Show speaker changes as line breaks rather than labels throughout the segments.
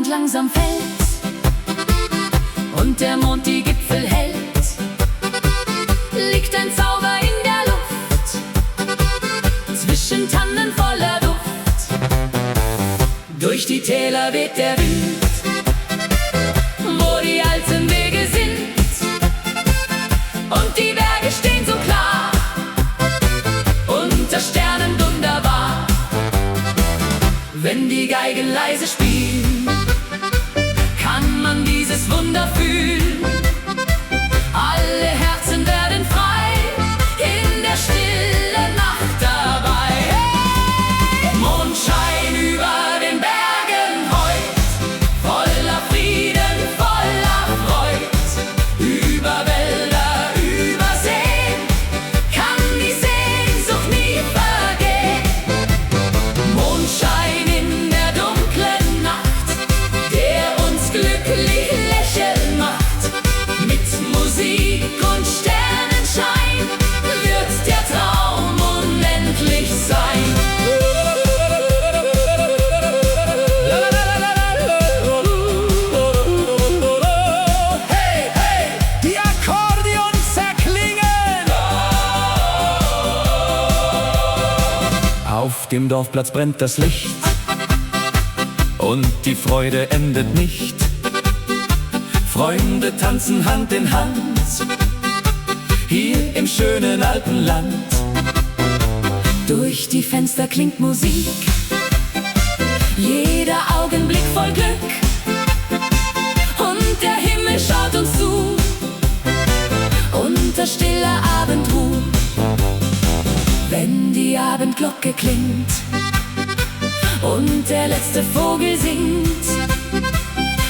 langsam fällt und der Mond die Gipfel hält, liegt ein Zauber in der Luft, zwischen Tannen voller Duft. Durch die Täler weht der Wind, wo die alten Wege sind, und die Berge stehen so klar, unter Sternen wunderbar. Wenn die Geigen leise spielen, kann man dieses Wunder fühlen. Alle Herzen werden frei, in der stillen Nacht dabei. Hey! Mondschein über den Bergen heut, voller Frieden, voller Freud. Über Wälder, über Seen, kann die Sehnsucht nie vergehen. Mondschein in der dunklen Nacht, der uns glücklich lächeln macht. Mit Musik und Sternenschein wird der Traum unendlich sein.
Hey, hey, die Akkordeons erklingen. Auf dem Dorfplatz brennt das Licht und die Freude endet nicht. Freunde tanzen Hand in Hand, hier im schönen Alpenland.
Durch die Fenster klingt Musik, jeder Augenblick voll Glück, und der Himmel schaut uns zu, unter stiller Abendruhe. Wenn die Abendglocke klingt und der letzte Vogel singt,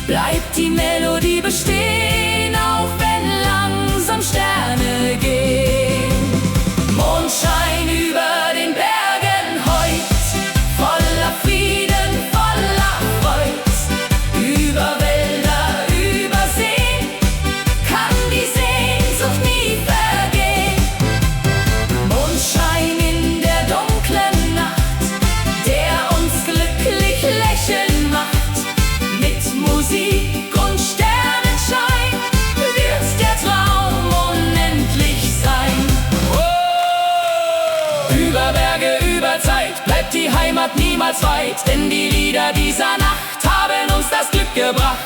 bleibt die Melodie bestehen, auch wenn langsam Sterne gehen. Mondschein über den Bergen heut, voller Frieden, voller Freud. Über Wälder, über Seen, kann die Sehnsucht nie vergehen. Mondschein in der dunklen Nacht, der uns glücklich lächeln macht. Mit Musik und Sternenschein wird der Traum unendlich sein. Über Berge, über Zeit bleibt die Heimat niemals weit, denn die Lieder dieser Nacht haben uns das Glück gebracht.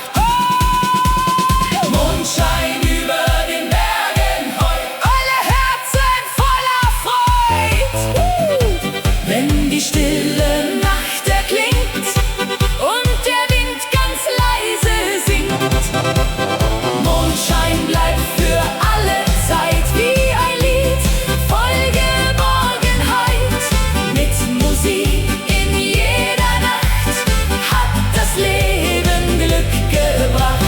Mondschein über den Bergen heut, alle Herzen voller Freud. Wenn die stille Nacht erklingt und der Wind ganz leise singt, Mondschein bleibt für alle Zeit wie ein Lied voll Geborgenheit. Mit Musik in jeder Nacht hat das Leben Glück gebracht.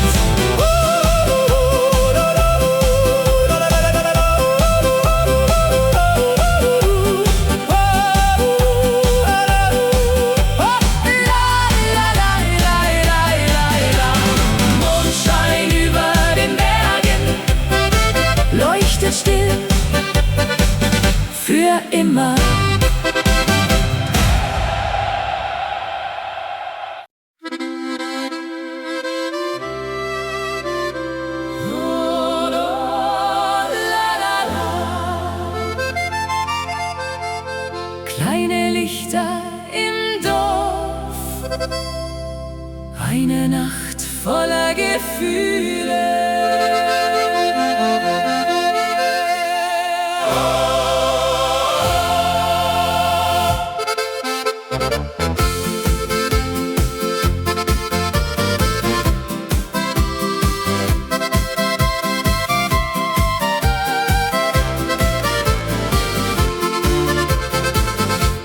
Mondschein über den Bergen leuchtet still für immer. Kleine Lichter im Dorf, eine Nacht voller Gefühle.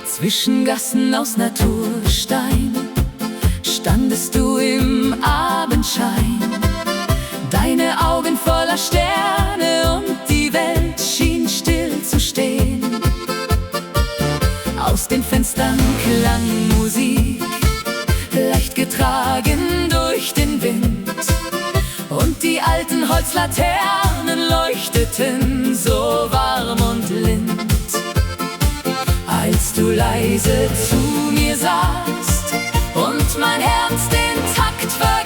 Zwischen Gassen aus Naturstein standest du im Abendschein, deine Augen voller Sterne und die Welt schien still zu stehen. Aus den Fenstern klang Musik, leicht getragen durch den Wind, und die alten Holzlaternen leuchteten so warm und lind. Als du leise zu mir sahst und mein Herz den Takt verlor,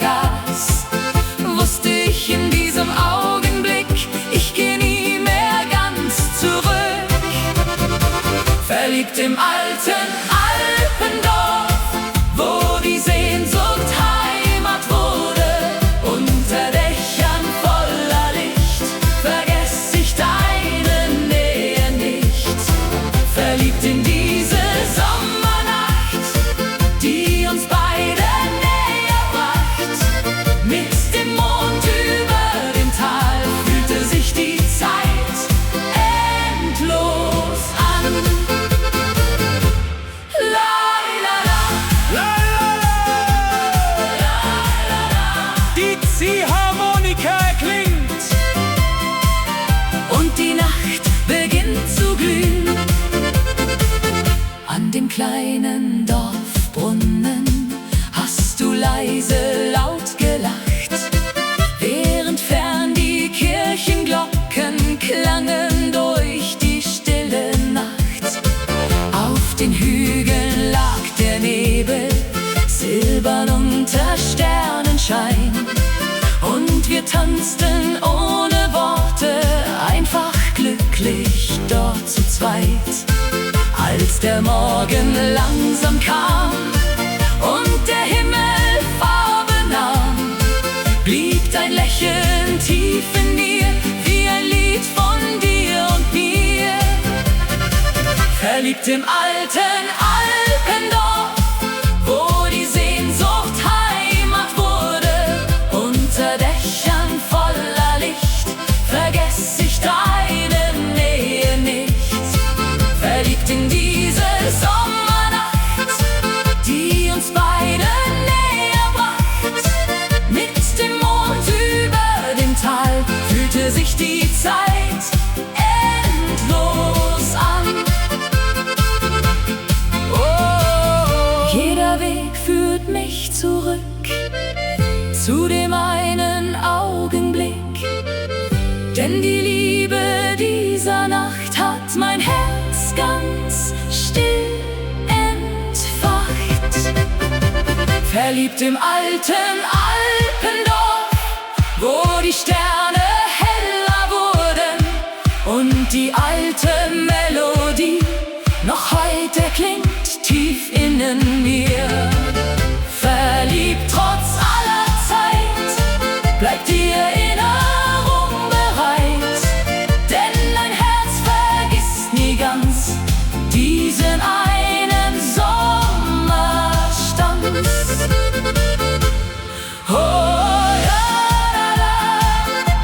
kleinen Dorfbrunnen hast du leise laut gelacht, während fern die Kirchenglocken klangen durch die stille Nacht. Auf den Hügeln lag der Nebel, silbern unter Sternenschein, und wir tanzten ohne Worte, einfach glücklich dort zu zweit. Als der Morgen langsam kam und der Himmel Farbe nahm, blieb dein Lächeln tief in mir, wie ein Lied von dir und mir. Verliebt im alten Alpendorf, wo die Sehnsucht Heimat wurde, unter Dächern voller Licht, vergess ich deine Nähe nicht. Verliebt in diese Sommernacht, die uns beide näher bracht. Mit dem Mond über dem Tal fühlte sich die Zeit endlos an. Oh, jeder Weg führt mich zurück zu dem einen Augenblick, denn die Liebe dieser Nacht hat mein Herz ganz still entfacht. Verliebt im alten Alpendorf, wo die Sterne heller wurden und die alte Melodie noch heute klingt tief innen mir. Verliebt trotz aller Zeit, bleibt die Erinnerung bereit, denn ein Herz vergisst nie ganz diesen einen Sommerstanz. Oh, la, la, la,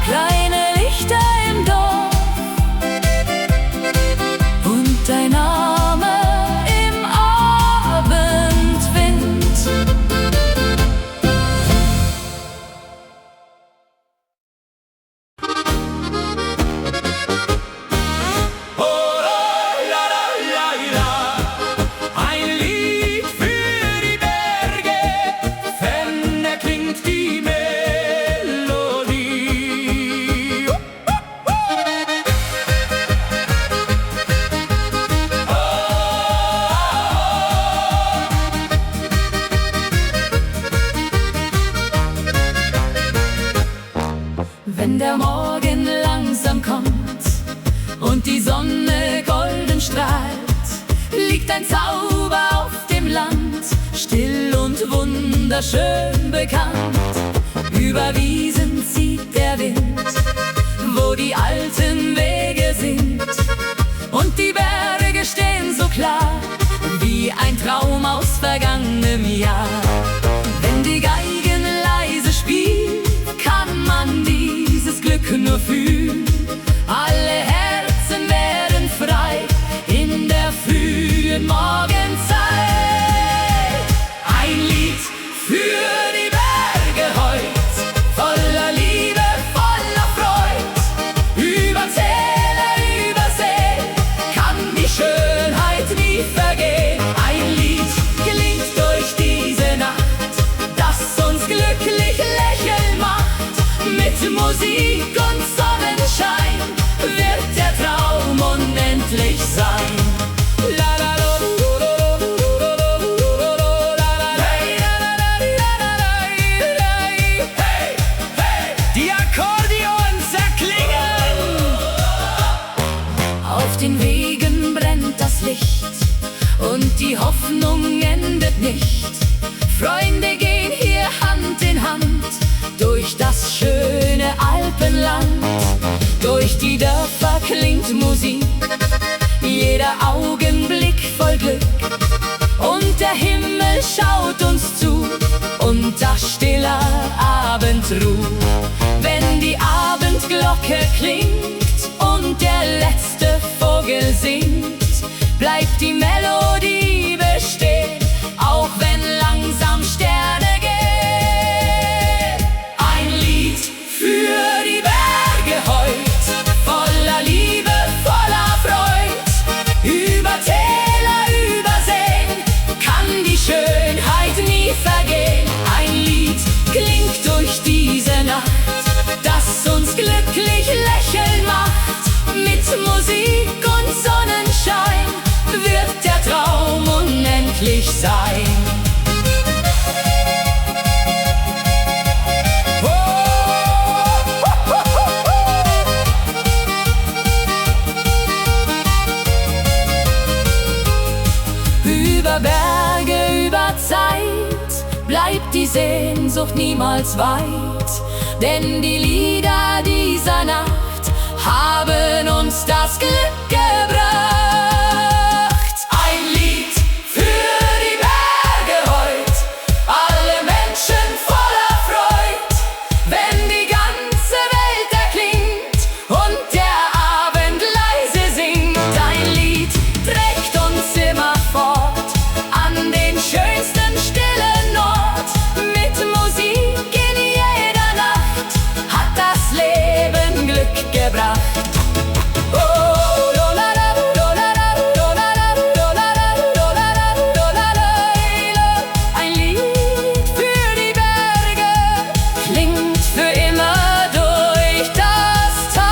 kleine Lichter im Dorf und dein Name im Abendwind.
Ein Lied für die Berge, fern erklingt die Melodie.
Wenn der Morgen langsam kommt und die Sonne golden strahlt, liegt ein Zauber auf dem Land, still und wunderschön bekannt. Über Wiesen zieht der Wind, wo die alten Wege sind, und die Berge stehen so klar, wie ein Traum aus vergangenem Jahr. Wenn die Geigen leise spielt, kann man dieses Glück nur fühlen. Alle Herzen werden frei in der frühen Morgenzeit. Ein Lied für die Berge heut, voller Liebe, voller Freud. Über Täler, über See kann die Schönheit nie vergehen. Ein Lied klingt durch diese Nacht, das uns glücklich lächeln macht. Mit Musik und Sonnenschein wird der Traum unendlich sein. La, la, lo, lo, lo, lo, lo, lo, lo, la, la, la, la, la, la, la, hey, hey, die Akkordeons erklingen. Auf den Wegen brennt das Licht und die Hoffnung endet nicht. Freunde gehen hier Hand in Hand durch das schöne Alpenland. Durch die Dörfer klingt Musik, jeder Augenblick voll Glück, und der Himmel schaut uns zu unter stiller Abendruh. Wenn die Abendglocke klingt und der letzte Vogel singt, bleibt die Melodie bestehen, auch wenn langsam Sterne gehen. Ein Lied für die Berge heut, voller Liebe, voller Freud. Über Täler, über See Sehnsucht niemals weit, denn die Lieder dieser Nacht haben uns das Glück gebracht. Ein Lied für die Berge heut, alle Menschen voller Freud, wenn die ganze Welt erklingt und der Abend leise singt. Ein Lied trägt uns immer fort an den schönsten stillen Ort. Mit Musik in jeder Nacht hat das Leben Glück gebracht. Ein Lied für die Berge klingt für immer durch das Tal.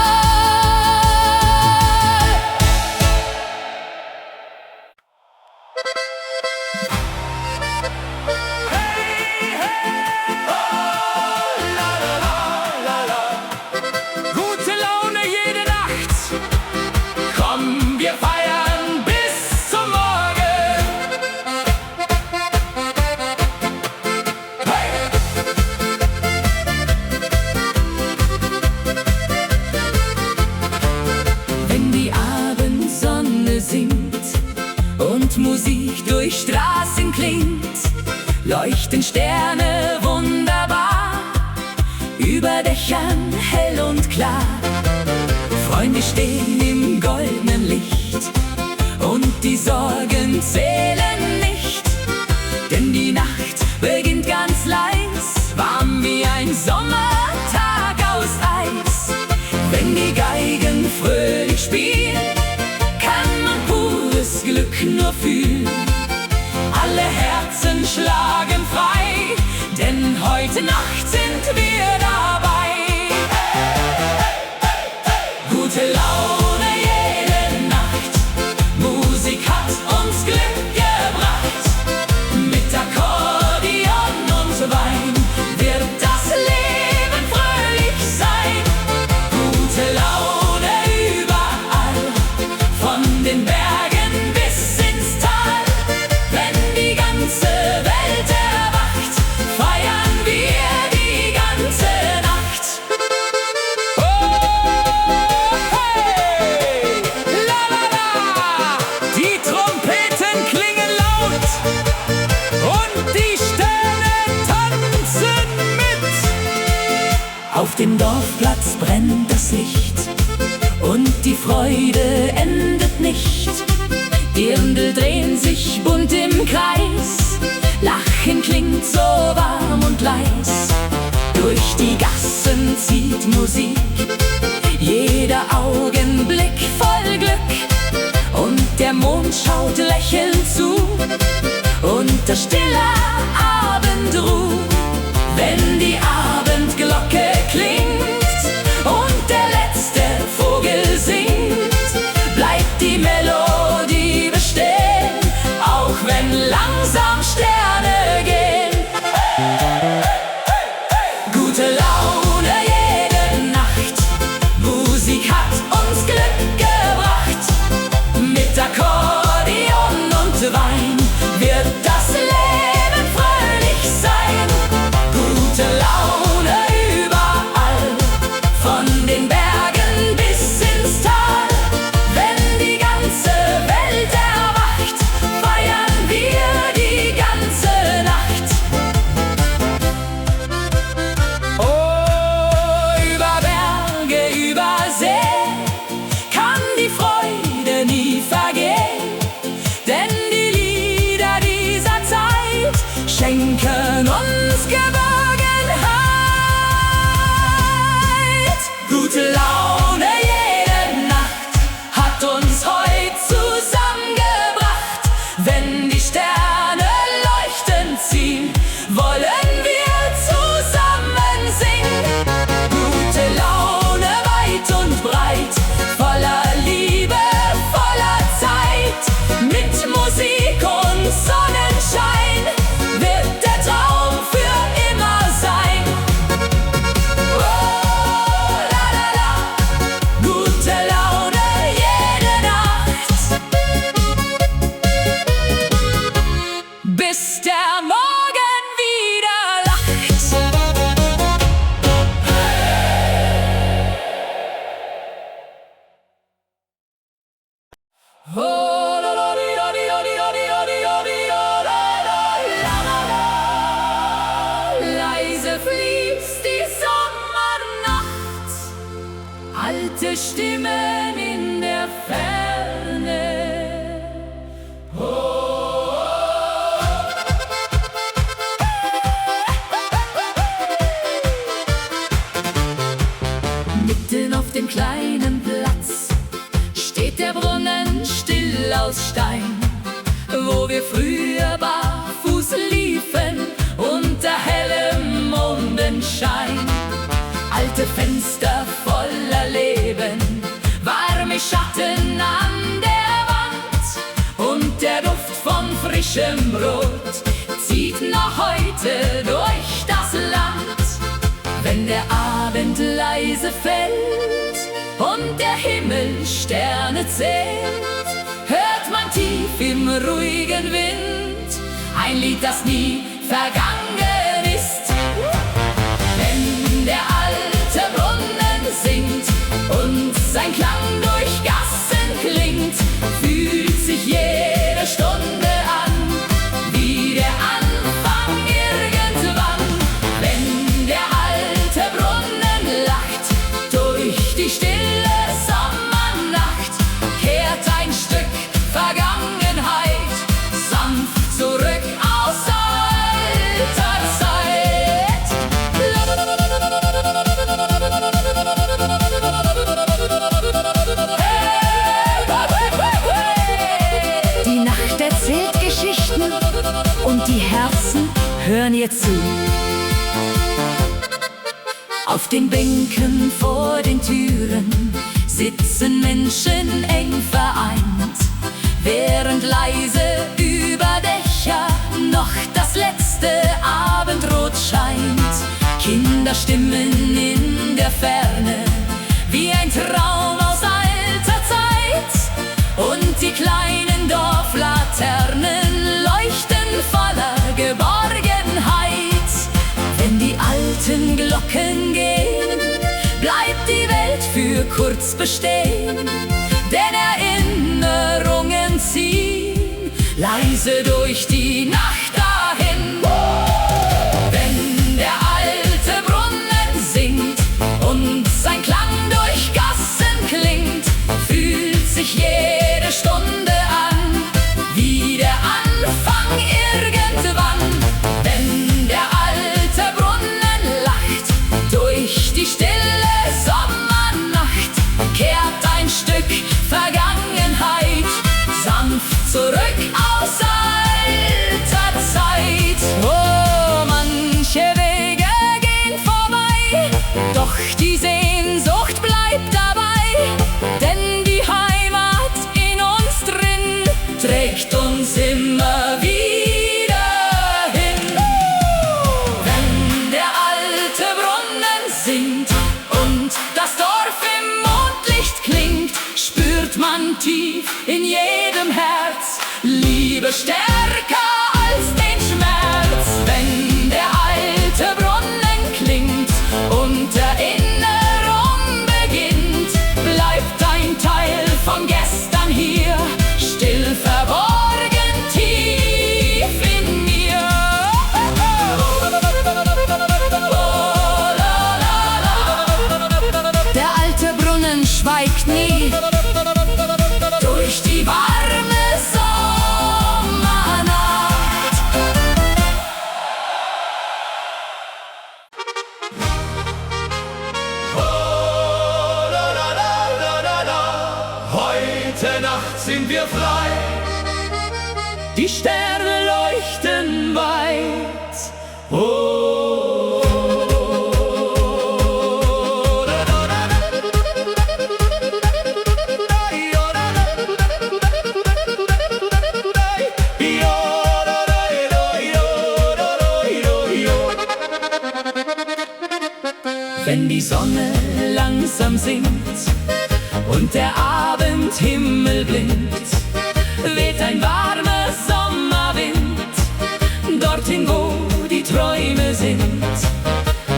Gute Laune jede Nacht, komm, wir feiern bis zum Morgen. Hey! Wenn die Abendsonne singt und Musik durch Straßen klingt, leuchten Sterne wunderbar, über Dächern hell und klar. Freunde stehen im goldenen Licht und die Sorgen zählen nicht, denn die Nacht beginnt ganz leis, warm wie ein Sommertag aus Eis. Wenn die Geigen fröhlich spielen, kann man pures Glück nur fühlen. Alle Herzen schlagen frei, denn heute Nacht sind wir dabei. Gute Laune jede Nacht, Musik hat uns Glück gebracht. Mit Akkordeon und Wein wird das Leben fröhlich sein. Gute Laune überall, von den Bergen bis ins Tal. Wenn die ganze Welt erwacht, feiern wir die ganze Nacht. Oh, hey, la la la, die Trompeten klingen laut und die Sterne tanzen mit. Auf dem Dorfplatz brennt das Licht und die Freude endet nicht. Dirndl drehen sich bunt im Kreis, Lachen klingt so warm und leis. Durch die Gassen zieht Musik, jeder Augenblick voll Glück. Und der Mond schaut lächelnd zu, unter stiller Abendruh. Wenn die Abendglocke klingt und der letzte Vogel singt, bleibt die Melodie bestehen, auch wenn langsam Sterne gehen. Gute Laune jede Nacht, Musik hat uns Glück gebracht. Mit Akkordeon und Wein wird das Leben fröhlich sein. Gute Laune alte Stimmen in der Ferne. Oh. Mitten auf dem kleinen Platz steht der Brunnen still aus Stein, wo wir früher barfuß liefen unter hellem Mondenschein. Alte Fenster voller Leben, warme Schatten an der Wand und der Duft von frischem Brot zieht noch heute durch das Land. Wenn der Abend leise fällt und der Himmel Sterne zählt, hört man tief im ruhigen Wind ein Lied, das nie vergangen ist. Wenn der alte Brunnen singt und sein Klang durch Gassen klingt, fühlt sich jede Stunde an wie der Anfang irgendwann. Wenn der alte Brunnen lacht durch die stille Sommernacht, kehrt ein Stück Vergangenheit sanft zurück aus alter Zeit. Die Nacht erzählt Geschichten und die Herzen hören ihr zu. Auf den Bänken vor den Türen sitzen Menschen eng vereint, während leise über Dächer noch das letzte Abendrot scheint. Kinderstimmen in der Ferne, wie ein Traum aus alter Zeit, und die kleinen Dorflaternen leuchten voller Geborgenheit. Wenn die alten Glocken gehen, bleibt die Welt für kurz bestehen, denn Erinnerungen ziehen leise durch die Nacht dahin. Wenn der alte Brunnen singt und sein Klang durch Gassen klingt, fühlt sich jede Stunde an wie der Anfang irgendwann. Wenn der alte Brunnen lacht durch die stille Sommernacht, kehrt ein Stück Vergangenheit sanft zurück aus alter Zeit. Oh, manche Wege gehen vorbei, doch die Sehnsucht bleibt dabei, denn die Heimat in uns drin trägt uns immer wieder hin. Wenn der alte Brunnen singt und das Dorf im Mondlicht klingt, spürt man tief in jedem Herz Liebe stärker als den Schmerz. Wenn der alte Brunnen klingt und Erinnerung beginnt, bleibt ein Teil von gestern hier, still verborgen tief in mir. Der alte Brunnen schweigt nie durch die warme Sommernacht.
Heute Nacht sind wir frei, die Sterne leuchten weit. Oh, wenn die Sonne langsam sinkt und der Abendhimmel blinkt, weht ein warmer Sommerwind dorthin, wo die Träume sind.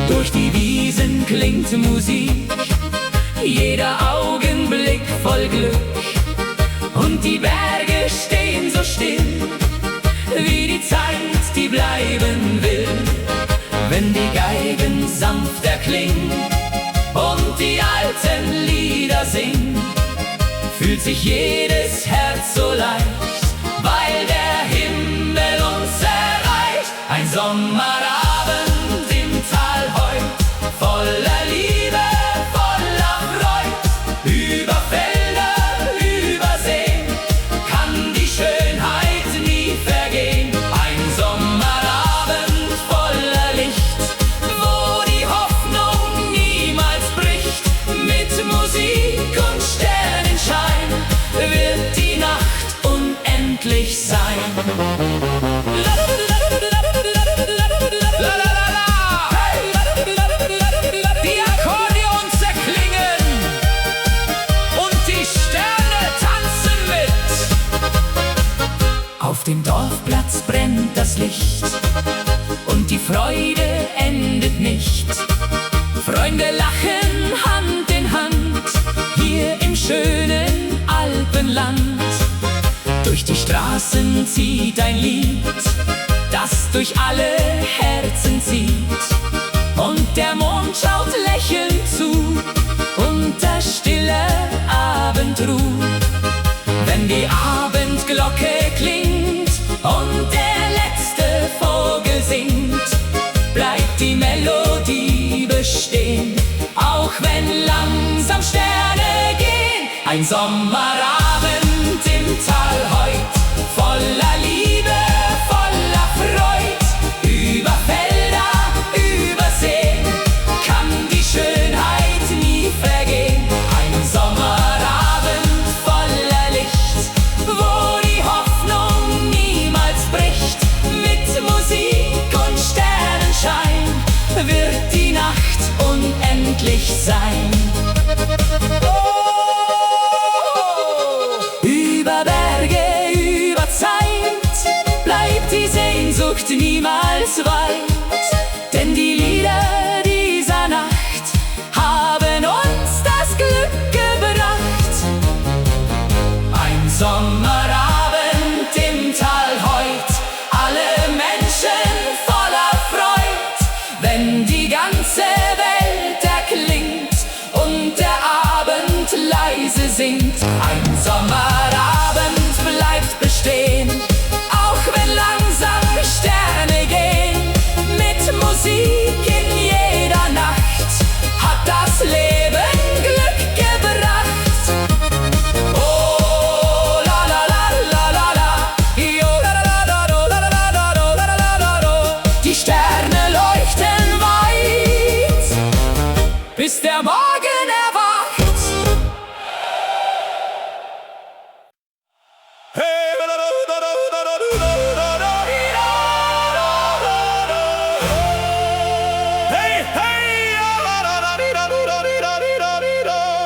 Durch die Wiesen klingt Musik, jeder Augenblick voll Glück, und die Berge stehen so still, wie die Zeit, die bleiben will. Wenn die Geigen sanft erklingen
und die alten Lieder singt, fühlt sich jedes Herz so leicht, weil der Himmel uns erreicht. Ein Sommerabend im Tal heut, voller Liebe, voller Freud. Über Felder, über Seen kann die Schönheit nie vergehen. Ein Sommerabend voller Licht, wo die Hoffnung niemals bricht. Mit Musik und Sternenschein wird die Nacht unendlich sein. Die Akkordeons erklingen und die Sterne tanzen mit. Auf dem Dorfplatz brennt das Licht und die Freude endet nicht. Freunde lachen Hand in Hand, hier im schönen Alpenland. Durch die Straßen zieht ein Lied, das durch alle Herzen zieht. Und der Mond schaut lächelnd zu, unter stiller Abendruh. Wenn die Abendglocke klingt und der letzte Vogel singt, bleibt die Melodie bestehen, auch wenn langsam Sterne gehen. Ein Sommerabend im Tal heut, voller Liebe, voller Freud. Über Felder, über Seen kann die Schönheit nie vergehen. Ein Sommerabend voller Licht, wo die Hoffnung niemals bricht. Mit Musik und Sternenschein wird die Nacht unendlich sein. Über Berge, über Zeit bleibt die Sehnsucht niemals weit. Denn die Lieder dieser Nacht haben uns das Glück gebracht. Ein Sommerabend im Tal heut, alle Menschen voller Freud. Wenn die ganze Welt erklingt und der Abend leise singt. Ein Sommerabend bleibt bestehen, auch wenn langsam Sterne gehen. Mit Musik in jeder Nacht hat das Leben Glück gebracht. Oh, la la la la la la, yo, la la la la la la la la la la. Die Sterne leuchten weit, bis der Morgen erwacht.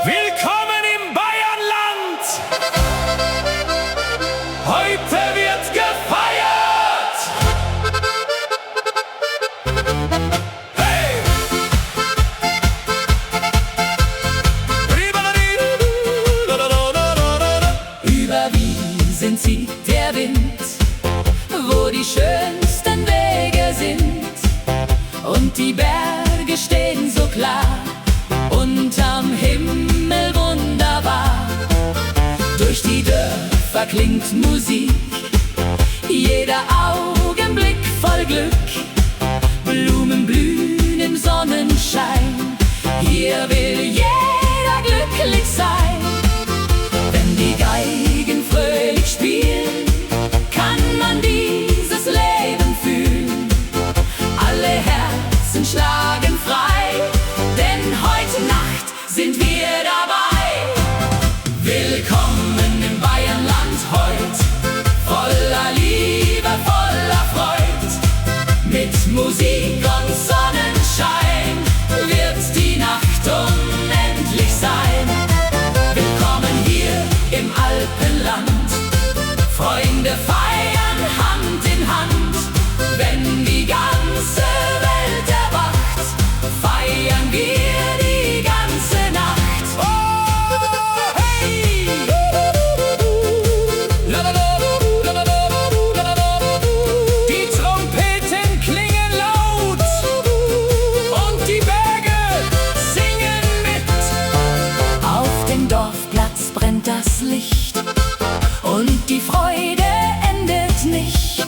Willkommen im Bayernland! Heute wird gefeiert! Hey! Über Wiesen zieht der Wind, wo die schönsten Wege sind. Und die Berge stehen so klar, unterm Himmel wunderbar. Durch die Dörfer klingt Musik, jeder Augenblick voll Glück. Blumen blühen im Sonnenschein, hier will jeder glücklich sein. Wenn die Geigen fröhlich spielen, kann man dieses Leben fühlen. Alle Herzen schlagen frei, denn heute Nacht sind wir dabei. Willkommen im Bayernland heut, voller Liebe, voller Freud. Mit Musik und Sonnenschein wird die Nacht unendlich sein. Willkommen hier im Alpenland, Freunde feiern Hand in Hand. Wenn die ganze Welt erwacht, feiern wir die ganze Nacht. Oh, hey! Die Trompeten klingen laut und die Berge singen das Licht und die Freude endet nicht.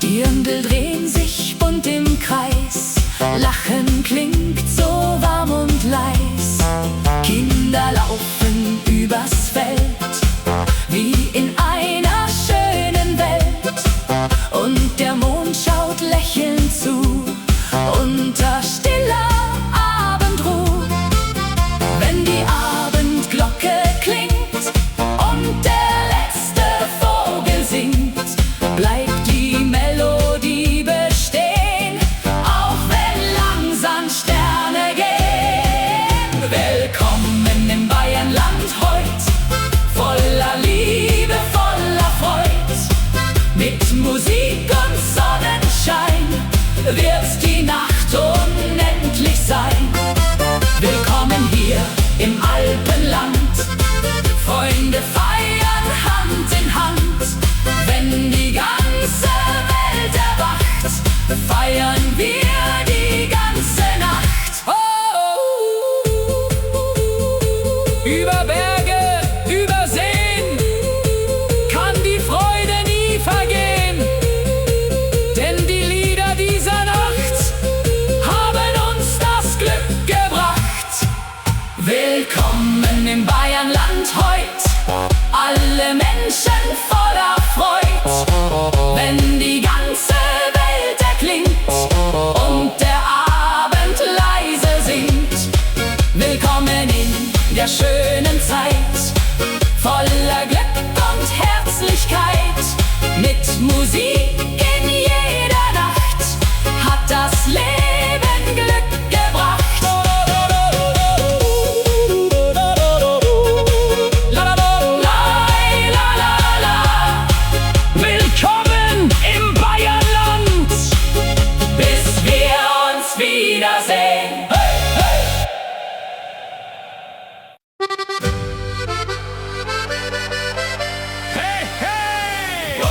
Dirndl drehen sich bunt im Kreis, Lachen klingt so warm und leis. Kinder laufen übers Feld, wie in einer schönen Welt. Und der Mond schaut lächelnd zu, unter stiller Abendruh. Wenn die Abendglocke klingt und der letzte Vogel singt, bleibt die Melodie bestehen, auch wenn langsam Sterne gehen. Willkommen im Bayernland heut, voller Liebe, voller Freud. Mit Musik und Sonnenschein wird die Nacht unendlich sein. Willkommen hier im Alpenland, Freunde feiern Hand in Hand. Wenn die ganze Welt erwacht, feiern wir die ganze Nacht. Über Berge, über Seen kann die Freude nie vergehen, denn die Lieder dieser Nacht haben uns das Glück gebracht. Willkommen im Bayernland heut, alle Menschen voller Freud. Wenn die ganze Welt erklingt und der Abend leise singt, willkommen in der schönen Zeit, voller Glück und Herzlichkeit. Mit Musik in jeder Nacht hat das Leben Glück gebracht. Willkommen im Bayernland, bis wir uns wiedersehen. Hey, hey!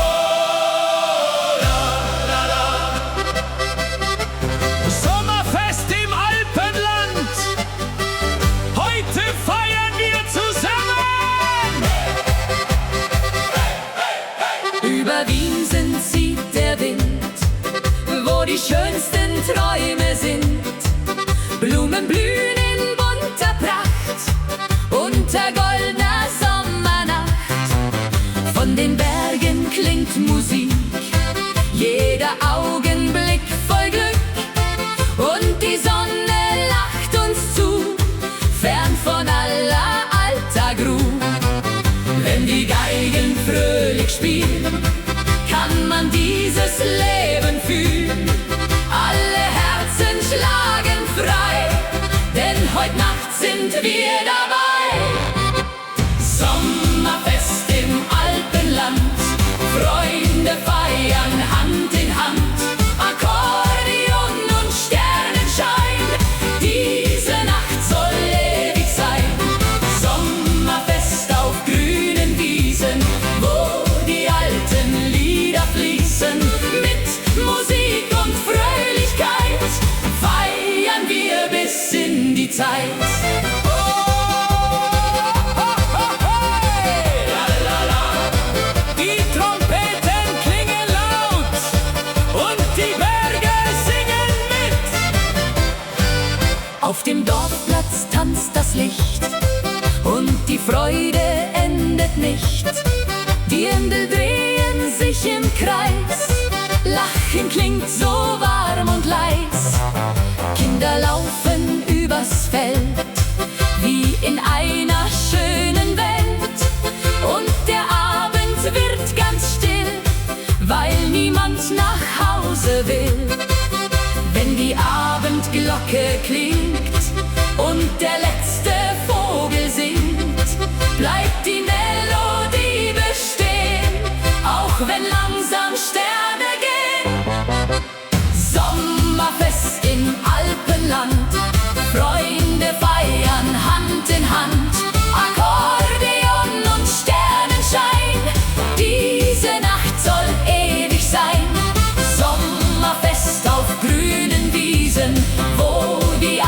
Sommerfest im Alpenland, heute feiern wir zusammen. Über Wien zieht der Wind, wo die schönsten Träume sind. Blumen blühen in bunter Pracht, unter goldener Sommernacht. Von den Bergen klingt Musik, jeder Augenblick voll Glück. Und die Sonne lacht uns zu, fern von aller Alltagruh. Wenn die Geigen fröhlich spielen, kann man dieses Leben fühlen. Alle Herzen schlagen frei, denn heute Nacht sind wir dabei. Sommerfest im Alpenland, Freunde feiern Hand in Hand. Akkordeon und Sternenschein, diese Nacht soll ewig sein. Sommerfest auf grünen Wiesen, wo die alten Lieder fließen. Mit Musik und Fröhlichkeit feiern wir bis in die Zeit. Die Trompeten klingen laut und die Berge singen mit. Auf dem Dorfplatz tanzt das Licht und die Freude endet nicht. Dirndl drehen sich im Kreis, Lachen klingt so warm und leis. Kinder laufen übers Feld, wie in einer schönen Welt. Und der Abend wird ganz still, weil niemand nach Hause will. Wenn die Abendglocke klingt und der letzte Vogel singt, bleibt die Melodie bestehen, auch wenn langsam Sterne gehen. Sommerfest im Alpenland, Freunde feiern Hand in Hand. Akkordeon und Sternenschein, diese Nacht soll ewig sein. Sommerfest auf grünen Wiesen, wo die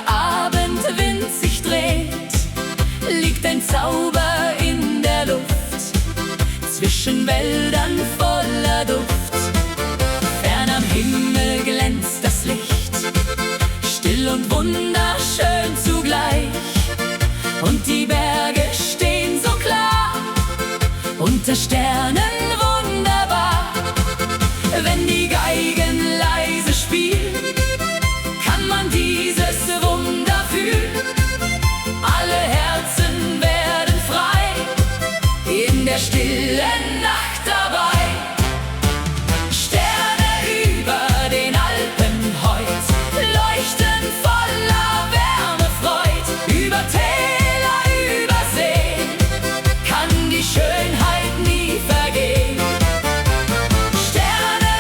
Abendwind sich dreht, liegt ein Zauber in der Luft, zwischen Wäldern voller Duft. Fern am Himmel glänzt das Licht, still und wunderschön zugleich. Und die Berge stehen so klar, unter Sternen wunderbar. Wenn die Geigen leise spielen, kann man dieses Wunder fühlen. Alle Herzen werden frei, in der stillen Nacht dabei. Sterne über den Alpen heut leuchten voller Wärme, Freud. Über Täler, über Seen kann die Schönheit nie vergehen. Sterne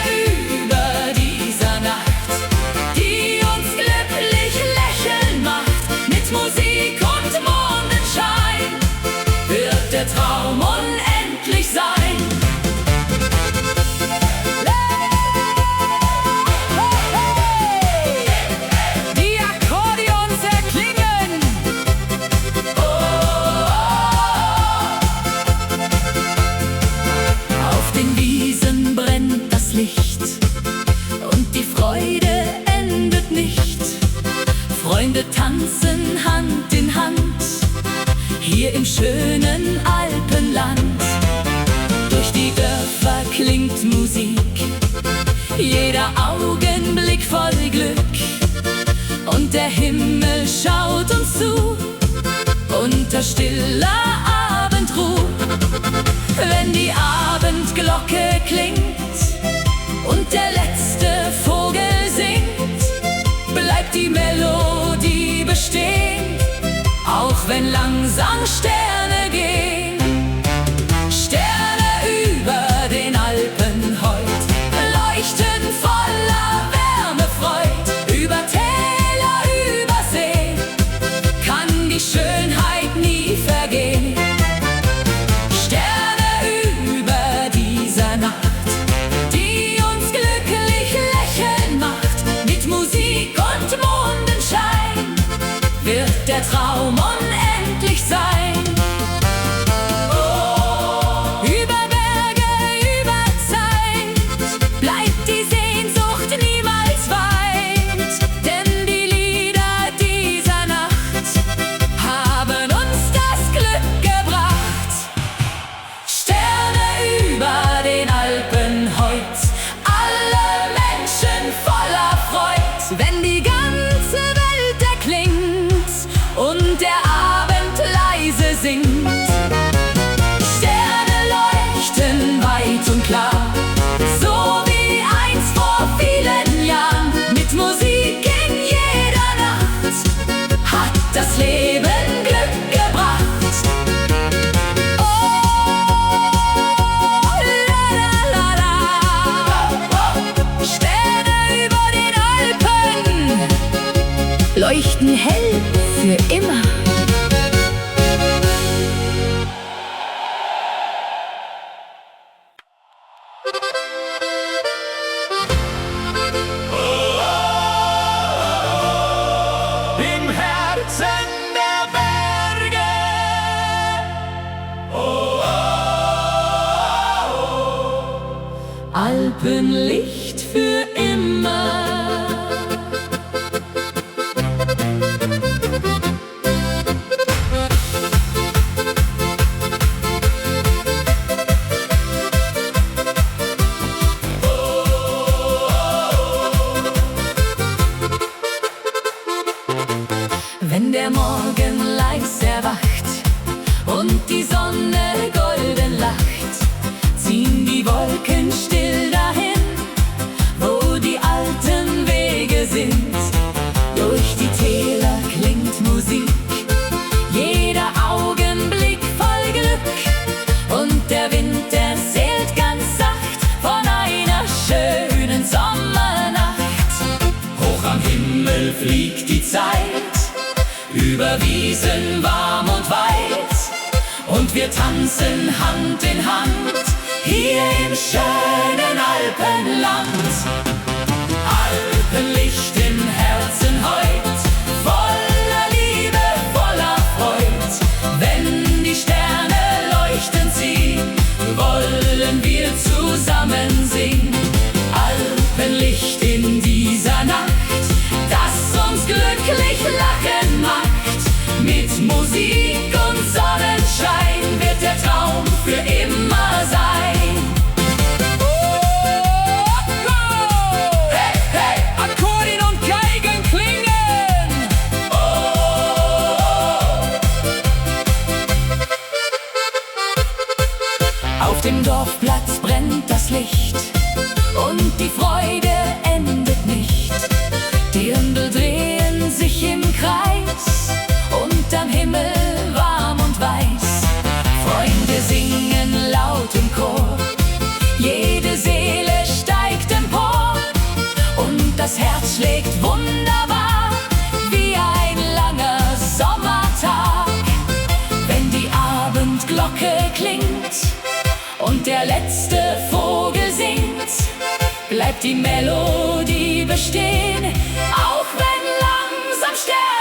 über dieser Nacht, die uns glücklich lächeln macht. Mit Musik und Mondenschein wird der Traum unendlich sein. Die Akkordeons erklingen. Auf den Wiesen brennt das Licht und die Freude endet nicht. Freunde tanzen Hand in Hand, hier im schönen Alpenland. Durch die Dörfer klingt Musik, jeder Augenblick voll Glück. Und der Himmel schaut uns zu, unter stiller Abendruh. Wenn die Abendglocke klingt und der letzte Vogel singt, bleibt die Melodie bestehen, auch wenn langsam Sterne gehen. Sterne über den Alpen heut leuchten voller Wärme, Freud. Über Täler, über Seen kann die Schönheit nie vergehen. Sterne über dieser Nacht, die uns glücklich lächeln macht. Mit Musik und Mondenschein wird der Traum unendlich sein. Über Berge, über Zeit bleibt die Sehnsucht niemals weit. Denn die Lieder dieser Nacht haben uns das Glück gebracht. Sterne über den Alpen heut, alle Menschen voller Freud. Wenn die ganze Welt erklingt und der Abend leise singt, Sterne leuchten weit und klar, so wie einst vor vielen Jahren. Mit Musik in jeder Nacht hat das Leben Glück gebracht. La la la la. Sterne über den Alpen leuchten hell für immer.
Im Herzen der Berge.
Alpenlicht für immer. Wenn der Morgen leis erwacht und die Sonne golden lacht, ziehen die Wolken still dahin, wo die alten Wege sind. Durch die Täler klingt Musik, jeder Augenblick voll Glück. Und der Wind erzählt ganz sacht von einer schönen Sommernacht.
Hoch am Himmel fliegt die Zeit, über Wiesen warm und weit. Und wir tanzen Hand in Hand, hier im schönen Alpenland. Alpenlicht im Herzen heut, voll
wirklich lachen macht. Mit Musik und Sonnenschein wird der Traum für immer sein.
Hey, hey, Akkordeon und Geigen klingen.
Auf dem Dorfplatz brennt das Licht und die Freude endet nicht. Die Ründel drehen sich im Kreis und am Himmel warm und weiß. Freunde singen laut im Chor, jede Seele steigt empor und das Herz schlägt wunderbar wie ein langer Sommertag. Wenn die Abendglocke klingt und der letzte Vogel singt, bleibt die Melodie bestehen, auch wenn langsam Sterne